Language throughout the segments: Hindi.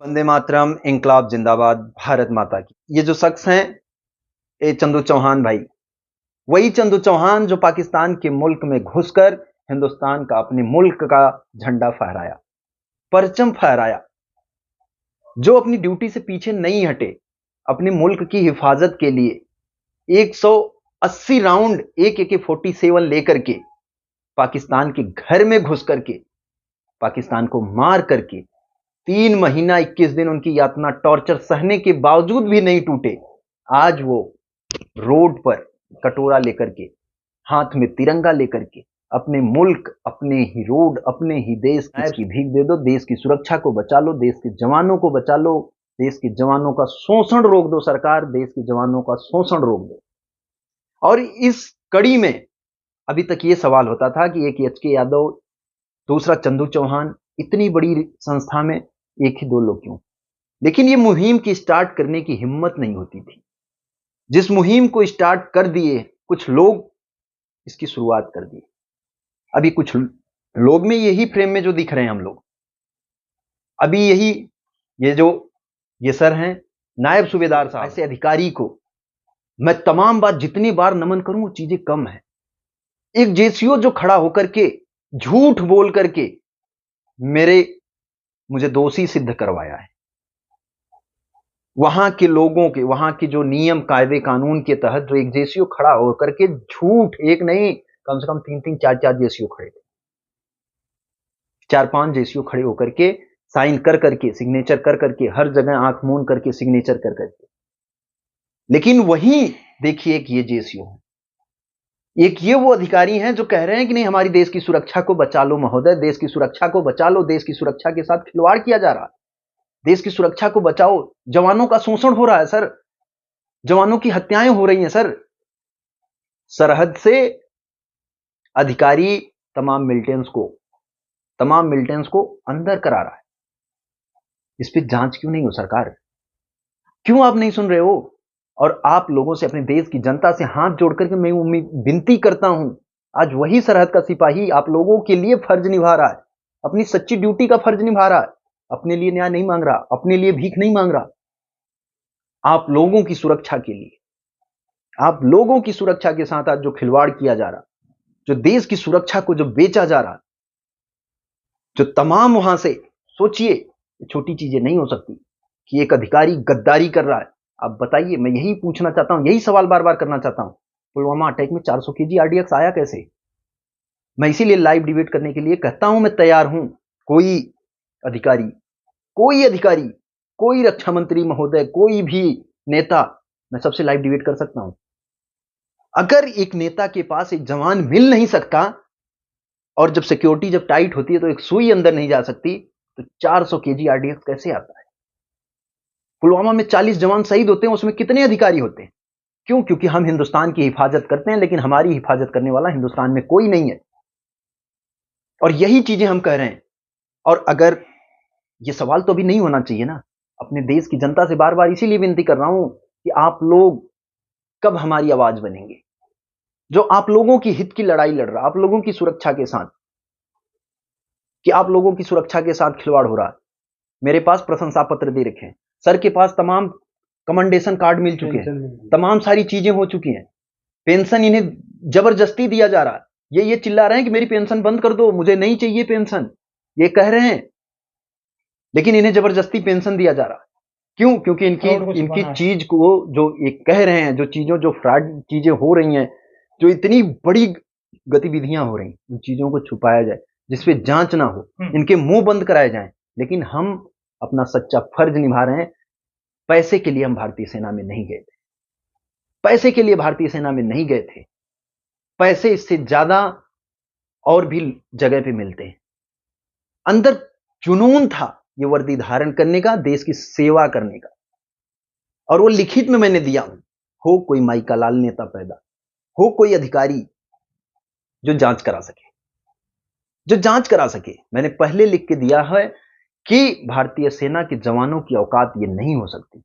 वंदे मातरम, इंकलाब जिंदाबाद, भारत माता की। ये जो शख्स हैं, ये चंदू चौहान भाई, वही चंदू चौहान जो पाकिस्तान के मुल्क में घुसकर हिंदुस्तान का, अपने मुल्क का झंडा फहराया, परचम फहराया, जो अपनी ड्यूटी से पीछे नहीं हटे, अपने मुल्क की हिफाजत के लिए 180 राउंड AK-47 लेकर के पाकिस्तान के घर में घुस करके पाकिस्तान को मार करके 3 महीना 21 दिन उनकी यातना टॉर्चर सहने के बावजूद भी नहीं टूटे। आज वो रोड पर कटोरा लेकर के, हाथ में तिरंगा लेकर के, अपने मुल्क, अपने ही रोड, अपने ही देश की भीख दे दो, देश की सुरक्षा को बचा लो, देश के जवानों को बचा लो, देश के जवानों का शोषण रोक दो सरकार, देश के जवानों का शोषण रोक दो। और इस कड़ी में अभी तक ये सवाल होता था कि एक HK यादव, दूसरा चंदू चौहान, इतनी बड़ी संस्था में एक ही दो लोग क्यों? लेकिन ये मुहिम की स्टार्ट करने की हिम्मत नहीं होती थी। जिस मुहिम को स्टार्ट कर दिए कुछ लोग, इसकी शुरुआत कर दी। अभी कुछ लोग में यही फ्रेम में जो दिख रहे हैं हम लोग, अभी यही ये सर हैं नायब सूबेदार साहब, ऐसे अधिकारी को मैं तमाम बार जितनी बार नमन करूं वो चीजें कम है। एक JCO जो खड़ा होकर के झूठ बोल करके मुझे दोषी सिद्ध करवाया है, वहां के लोगों के, वहां के जो नियम कायदे कानून के तहत जो एक JCO खड़ा होकर के झूठ, एक नहीं कम से कम 3-3 4-4 JCO खड़े थे, 4-5 JCO खड़े होकर के साइन कर करके, सिग्नेचर कर करके, हर जगह आंख मूंद करके सिग्नेचर कर करके। लेकिन वहीं देखिए एक ये JCO है, एक ये वो अधिकारी हैं जो कह रहे हैं कि नहीं हमारी देश की सुरक्षा को बचा लो महोदय, देश की सुरक्षा को बचा लो, देश की सुरक्षा के साथ खिलवाड़ किया जा रहा है, देश की सुरक्षा को बचाओ, जवानों का शोषण हो रहा है सर, जवानों की हत्याएं हो रही हैं सर। सरहद से अधिकारी तमाम मिलिटेंट्स को अंदर करा रहा है। इस पे जांच क्यों नहीं हो सरकार? क्यों आप नहीं सुन रहे हो? और आप लोगों से, अपने देश की जनता से हाथ जोड़ करके मैं विनती करता हूं, आज वही सरहद का सिपाही आप लोगों के लिए फर्ज निभा रहा है, अपनी सच्ची ड्यूटी का फर्ज निभा रहा है, अपने लिए न्याय नहीं मांग रहा, अपने लिए भीख नहीं मांग रहा, आप लोगों की सुरक्षा के लिए, आप लोगों की सुरक्षा के साथ आज जो खिलवाड़ किया जा रहा, जो देश की सुरक्षा को जो बेचा जा रहा, जो तमाम वहां से, सोचिए छोटी चीजें नहीं हो सकती कि एक अधिकारी गद्दारी कर रहा है। आप बताइए, मैं यही पूछना चाहता हूं, यही सवाल बार बार करना चाहता हूं, पुलवामा अटैक में 400 kg RDX आया कैसे? मैं इसीलिए लाइव डिबेट करने के लिए कहता हूं, मैं तैयार हूं। कोई अधिकारी, कोई रक्षा मंत्री महोदय, कोई भी नेता, मैं सबसे लाइव डिबेट कर सकता हूं। अगर एक नेता के पास एक जवान मिल नहीं सकता, और जब सिक्योरिटी जब टाइट होती है तो एक सुई अंदर नहीं जा सकती, तो 400 kg RDX कैसे आता है? पुलवामा में 40 जवान शहीद होते हैं, उसमें कितने अधिकारी होते हैं? क्यों? क्योंकि हम हिंदुस्तान की हिफाजत करते हैं, लेकिन हमारी हिफाजत करने वाला हिंदुस्तान में कोई नहीं है। और यही चीजें हम कह रहे हैं। और अगर ये सवाल तो अभी नहीं होना चाहिए ना, अपने देश की जनता से बार बार इसीलिए विनती कर रहा हूं कि आप लोग कब हमारी आवाज बनेंगे, जो आप लोगों की हित की लड़ाई लड़ रहा, आप लोगों की सुरक्षा के साथ, कि आप लोगों की सुरक्षा के साथ खिलवाड़ हो रहा है। मेरे पास प्रशंसा पत्र दे रखे हैं, सर के पास तमाम कमेंडेशन कार्ड मिल चुके हैं, तमाम सारी चीजें हो चुकी हैं, पेंशन इन्हें जबरदस्ती दिया जा रहा है। ये चिल्ला रहे हैं कि मेरी पेंशन बंद कर दो, मुझे नहीं चाहिए पेंशन, ये कह रहे हैं, लेकिन इन्हें जबरदस्ती पेंशन दिया जा रहा है। क्यों? क्योंकि इनकी चीज को जो ये कह रहे हैं, जो फ्रॉड चीजें हो रही हैं, जो इतनी बड़ी गतिविधियां हो रही, उन चीजों को छुपाया जाए, जिसपे जांच ना हो, इनके मुंह बंद कराए जाएं। लेकिन हम अपना सच्चा फर्ज निभा रहे हैं। पैसे के लिए हम भारतीय सेना में नहीं गए थे, पैसे के लिए भारतीय सेना में नहीं गए थे। पैसे इससे ज्यादा और भी जगह पे मिलते हैं। अंदर जुनून था ये वर्दी धारण करने का, देश की सेवा करने का, और वो लिखित में मैंने दिया हूं। हो कोई माइका लाल नेता पैदा, हो कोई अधिकारी जो जांच करा सके, मैंने पहले लिख के दिया है कि भारतीय सेना के जवानों की औकात ये नहीं हो सकती।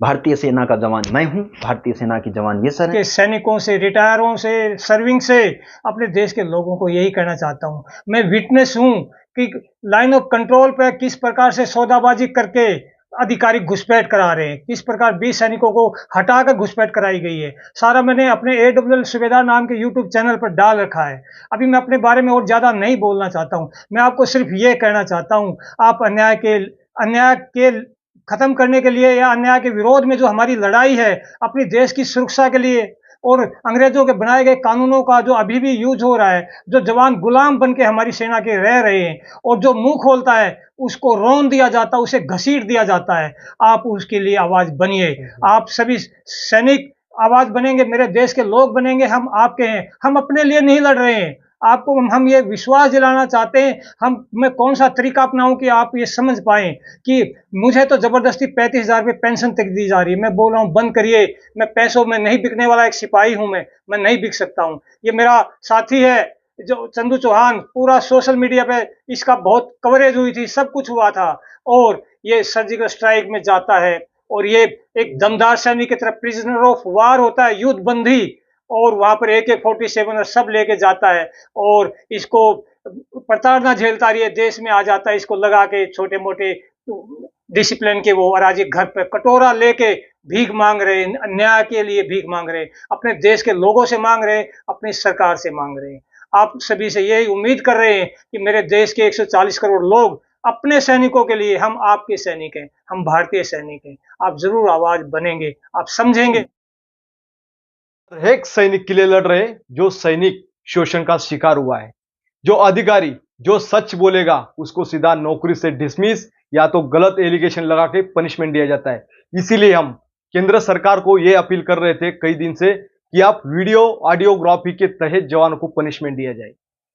भारतीय सेना का जवान मैं हूं, भारतीय सेना के जवान ये सर हैं। सैनिकों से, रिटायरों से, सर्विंग से, अपने देश के लोगों को यही कहना चाहता हूं। मैं विटनेस हूं कि लाइन ऑफ कंट्रोल पे किस प्रकार से सौदाबाजी करके अधिकारी घुसपैठ करा रहे हैं, किस प्रकार 20 सैनिकों को हटाकर घुसपैठ कराई गई है, सारा मैंने अपने AWL सूबेदार नाम के यूट्यूब चैनल पर डाल रखा है। अभी मैं अपने बारे में और ज़्यादा नहीं बोलना चाहता हूँ। मैं आपको सिर्फ ये कहना चाहता हूँ, आप अन्याय के खत्म करने के लिए या अन्याय के विरोध में जो हमारी लड़ाई है, अपनी देश की सुरक्षा के लिए और अंग्रेजों के बनाए गए कानूनों का जो अभी भी यूज हो रहा है, जो जवान गुलाम बन के हमारी सेना के रह रहे हैं और जो मुंह खोलता है उसको रौंद दिया जाता है, उसे घसीट दिया जाता है। आप उसके लिए आवाज बनिए। आप सभी सैनिक आवाज बनेंगे, मेरे देश के लोग बनेंगे, हम आपके हैं। हम अपने लिए नहीं लड़ रहे हैं, आपको हम ये विश्वास दिलाना चाहते हैं। मैं कौन सा तरीका अपनाऊं कि आप ये समझ पाए कि मुझे तो जबरदस्ती 35,000 रुपये पेंशन तक दी जा रही है। मैं बोल रहा हूँ बंद करिए। मैं पैसों में नहीं बिकने वाला एक सिपाही हूं। मैं नहीं बिक सकता हूं। ये मेरा साथी है जो चंदू चौहान, पूरा सोशल मीडिया पे इसका बहुत कवरेज हुई थी, सब कुछ हुआ था। और ये सर्जिकल स्ट्राइक में जाता है और ये एक दमदार सैनिक की तरह प्रिजनर ऑफ वार होता है, युद्ध बंदी, और वहां पर AK-47 और सब लेके जाता है और इसको प्रताड़ना झेलता रही है, देश में आ जाता है, इसको लगा के छोटे मोटे डिसिप्लिन के वो अराजक घर पे कटोरा लेके भीख मांग रहे, न्याय के लिए भीख मांग रहे, अपने देश के लोगों से मांग रहे, अपनी सरकार से मांग रहे। आप सभी से यही उम्मीद कर रहे हैं कि मेरे देश के 140 करोड़ लोग अपने सैनिकों के लिए, हम आपके सैनिक हैं, हम भारतीय सैनिक हैं, आप जरूर आवाज बनेंगे, आप समझेंगे। एक सैनिक के लिए लड़ रहे, जो सैनिक शोषण का शिकार हुआ है, जो अधिकारी जो सच बोलेगा उसको सीधा नौकरी से डिसमिस या तो गलत एलिगेशन लगा के पनिशमेंट दिया जाता है। इसीलिए हम केंद्र सरकार को यह अपील कर रहे थे कई दिन से कि आप वीडियो ऑडियोग्राफी के तहत जवानों को पनिशमेंट दिया जाए,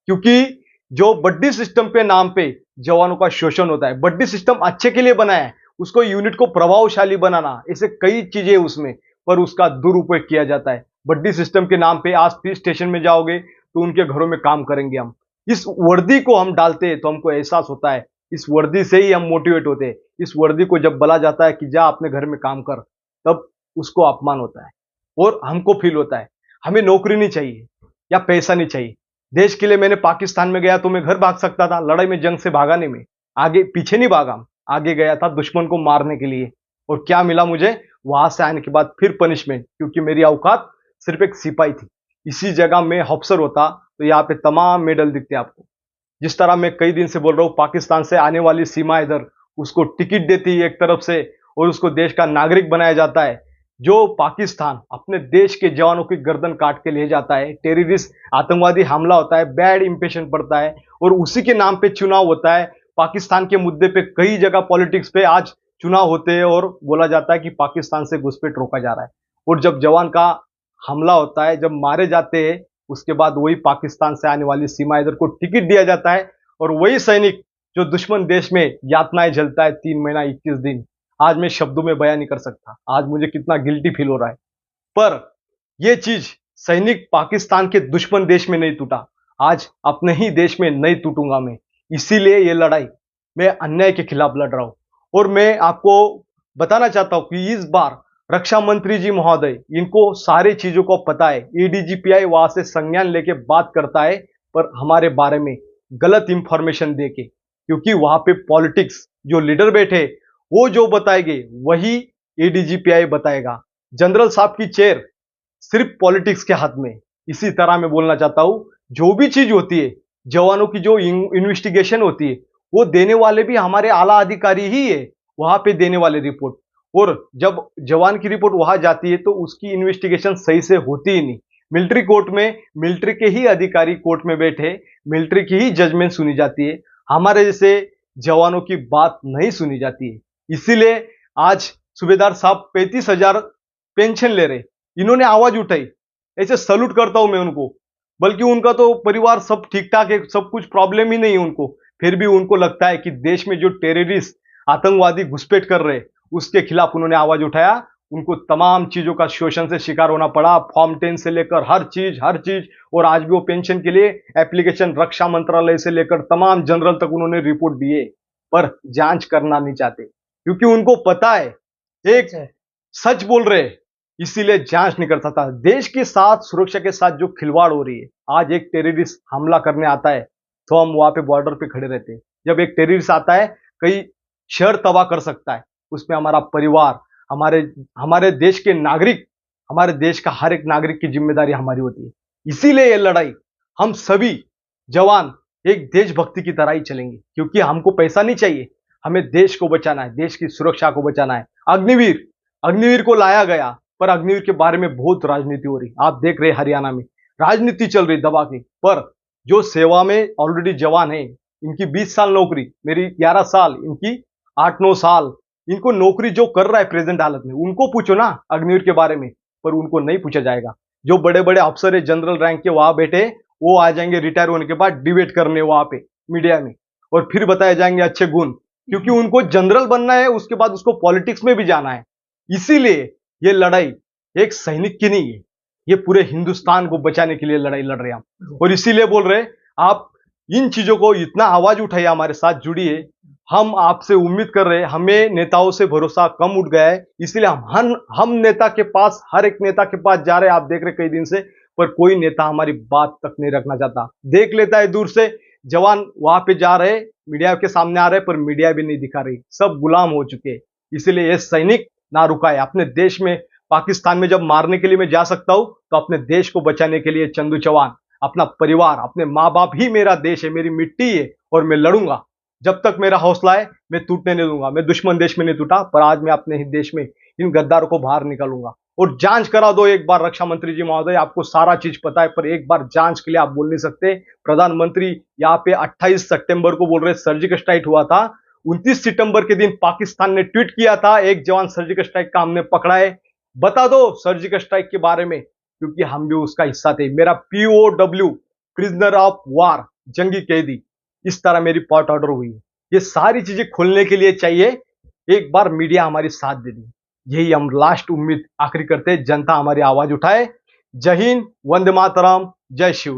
क्योंकि जो बड्डी सिस्टम पे नाम पे जवानों का शोषण होता है, बड्डी सिस्टम अच्छे के लिए बनाया है, उसको यूनिट को प्रभावशाली बनाना, ऐसे कई चीजें उसमें, पर उसका दुरुपयोग किया जाता है। बड्डी सिस्टम के नाम पे आज पीस स्टेशन में जाओगे तो उनके घरों में काम करेंगे हम। इस वर्दी को हम डालते हैं तो हमको एहसास होता है, इस वर्दी से ही हम मोटिवेट होते हैं। इस वर्दी को जब बोला जाता है कि जा अपने घर में काम कर, तब उसको अपमान होता है और हमको फील होता है हमें नौकरी नहीं चाहिए या पैसा नहीं चाहिए। देश के लिए मैंने पाकिस्तान में गया तो मैं घर भाग सकता था, लड़ाई में जंग से भागा नहीं, मैं आगे पीछे नहीं भागा, आगे गया था दुश्मन को मारने के लिए। और क्या मिला मुझे वहां से आने के बाद? फिर पनिशमेंट, क्योंकि मेरी औकात सिर्फ एक सिपाही थी। इसी जगह में अफसर होता तो यहाँ पे तमाम मेडल दिखते आपको। जिस तरह मैं कई दिन से बोल रहा हूँ, पाकिस्तान से आने वाली सीमा इधर उसको टिकट देती है एक तरफ से और उसको देश का नागरिक बनाया जाता है। जो पाकिस्तान अपने देश के जवानों की गर्दन काट के ले जाता है, टेररिस्ट आतंकवादी हमला होता है, बैड इंप्रेशन पड़ता है और उसी के नाम पे चुनाव होता है। पाकिस्तान के मुद्दे पे कई जगह पॉलिटिक्स पे आज चुनाव होते हैं और बोला जाता है कि पाकिस्तान से घुसपैठ रोका जा रहा है। और जब जवान का हमला होता है, जब मारे जाते हैं, उसके बाद वही पाकिस्तान से आने वाली सीमा इधर को टिकट दिया जाता है और वही सैनिक जो दुश्मन देश में यातनाएं झेलता है 3 महीना 21 दिन, आज मैं शब्दों में बयान नहीं कर सकता। आज मुझे कितना गिल्टी फील हो रहा है। पर यह चीज सैनिक पाकिस्तान के दुश्मन देश में नहीं टूटा, आज अपने ही देश में नहीं टूटूंगा मैं। इसीलिए ये लड़ाई मैं अन्याय के खिलाफ लड़ रहा हूं। और मैं आपको बताना चाहता हूं कि इस बार रक्षा मंत्री जी महोदय, इनको सारी चीजों को पता है। ADGPI वहां से संज्ञान लेके बात करता है, पर हमारे बारे में गलत इंफॉर्मेशन देके, क्योंकि वहां पे पॉलिटिक्स जो लीडर बैठे वो जो बताएंगे वही ADGPI बताएगा। जनरल साहब की चेयर सिर्फ पॉलिटिक्स के हाथ में। इसी तरह मैं बोलना चाहता हूं, जो भी चीज होती है, जवानों की जो इन्वेस्टिगेशन होती है, वो देने वाले भी हमारे आला अधिकारी ही है, वहां पे देने वाले रिपोर्ट। और जब जवान की रिपोर्ट वहां जाती है तो उसकी इन्वेस्टिगेशन सही से होती ही नहीं। मिलिट्री कोर्ट में मिलिट्री के ही अधिकारी कोर्ट में बैठे, मिलिट्री की ही जजमेंट सुनी जाती है, हमारे जैसे जवानों की बात नहीं सुनी जाती है। इसीलिए आज सूबेदार साहब 35,000 पेंशन ले रहे, इन्होंने आवाज उठाई, ऐसे सल्यूट करता हूं मैं उनको। बल्कि उनका तो परिवार सब ठीक ठाक है, सब कुछ प्रॉब्लम ही नहीं है उनको, फिर भी उनको लगता है कि देश में जो टेररिस्ट आतंकवादी घुसपैठ कर रहे उसके खिलाफ उन्होंने आवाज उठाया। उनको तमाम चीजों का शोषण से शिकार होना पड़ा, फॉर्म 10 से लेकर हर चीज। और आज भी वो पेंशन के लिए एप्लीकेशन रक्षा मंत्रालय से लेकर तमाम जनरल तक उन्होंने रिपोर्ट दिए, पर जांच करना नहीं चाहते, क्योंकि उनको पता है एक सच बोल रहे, इसीलिए जांच नहीं कर सकता। देश के साथ, सुरक्षा के साथ जो खिलवाड़ हो रही है, आज एक टेररिस्ट हमला करने आता है तो हम वहां पे बॉर्डर पे खड़े रहते हैं, जब एक टेररिस्ट आता है कई शहर तबाह कर सकता है, उसमें हमारा परिवार, हमारे हमारे देश के नागरिक, हमारे देश का हर एक नागरिक की जिम्मेदारी हमारी होती है। इसीलिए ये लड़ाई हम सभी जवान एक देशभक्ति की तरह ही चलेंगे, क्योंकि हमको पैसा नहीं चाहिए, हमें देश को बचाना है, देश की सुरक्षा को बचाना है। अग्निवीर को लाया गया, पर अग्निवीर के बारे में बहुत राजनीति हो रही, आप देख रहे हरियाणा में राजनीति चल रही दबा के। पर जो सेवा में ऑलरेडी जवान है, इनकी 20 साल नौकरी, मेरी 11 साल, इनकी 8-9 साल, इनको नौकरी जो कर रहा है प्रेजेंट हालत में, उनको पूछो ना अग्निवीर के बारे में, पर उनको नहीं पूछा जाएगा। जो बड़े बड़े अफसर है जनरल रैंक के, वहां बैठे, वो आ जाएंगे रिटायर होने के बाद डिबेट करने वहां पे मीडिया में, और फिर बताए जाएंगे अच्छे गुण, क्योंकि उनको जनरल बनना है, उसके बाद उसको पॉलिटिक्स में भी जाना है। इसीलिए ये लड़ाई एक सैनिक की नहीं है, ये पूरे हिंदुस्तान को बचाने के लिए लड़ाई लड़ रहे हैं हम। और इसीलिए बोल रहे आप इन चीजों को इतना आवाज उठाइए, हमारे साथ जुड़िए। हम आपसे उम्मीद कर रहे हैं, हमें नेताओं से भरोसा कम उठ गया है, इसलिए हम नेता के पास, हर एक नेता के पास जा रहे हैं, आप देख रहे कई दिन से, पर कोई नेता हमारी बात तक नहीं रखना चाहता। देख लेता है दूर से, जवान वहां पे जा रहे, मीडिया के सामने आ रहे, पर मीडिया भी नहीं दिखा रही, सब गुलाम हो चुके हैं। इसलिए ये सैनिक ना रुका है अपने देश में। पाकिस्तान में जब मारने के लिए मैं जा सकता हूं, तो अपने देश को बचाने के लिए चंदू चौहान, अपना परिवार, अपने माँ बाप ही मेरा देश है, मेरी मिट्टी है, और मैं लड़ूंगा। जब तक मेरा हौसला है मैं टूटने नहीं दूंगा। मैं दुश्मन देश में नहीं टूटा, पर आज मैं अपने ही देश में इन गद्दारों को बाहर निकालूंगा। और जांच करा दो एक बार, रक्षा मंत्री जी महोदय, आपको सारा चीज पता है, पर एक बार जांच के लिए आप बोल नहीं सकते। प्रधानमंत्री यहाँ पे 28 सितंबर को बोल रहे सर्जिकल स्ट्राइक हुआ था, 29 सितंबर के दिन पाकिस्तान ने ट्वीट किया था एक जवान सर्जिकल स्ट्राइक का हमने पकड़ा है। बता दो सर्जिकल स्ट्राइक के बारे में, क्योंकि हम भी उसका हिस्सा थे। मेरा POW, प्रिजनर ऑफ वार, जंगी कैदी, इस तरह मेरी पार्ट ऑर्डर हुई है। ये सारी चीजें खोलने के लिए चाहिए एक बार मीडिया हमारी साथ दे दी। यही हम लास्ट उम्मीद आखिरी करते, जनता हमारी आवाज उठाए। जय हिंद, वंदे मातरम, जय शिवराम।